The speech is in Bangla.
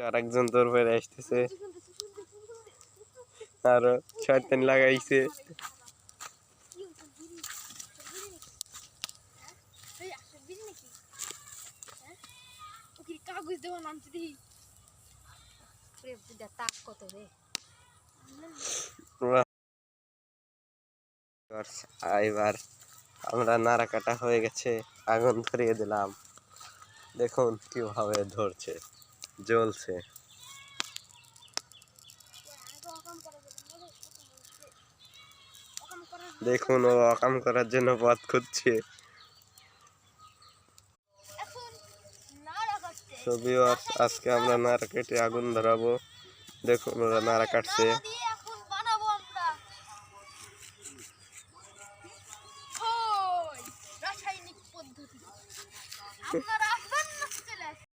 আর একজন তোর পরে আসতেছে আর শয়তান লাগাইছে। এবার আমরা নাড়া কাটা হয়ে গেছে, আগুন ধরিয়ে দিলাম। দেখুন কিভাবে ধরছে, জ্বলছে। দেখুন ও অকাম করার জন্য পথ খুঁজছে। আজকে আমরা নাড়া কেটে আগুন ধরাবো। দেখুন ওরা নাড়া কাটছে।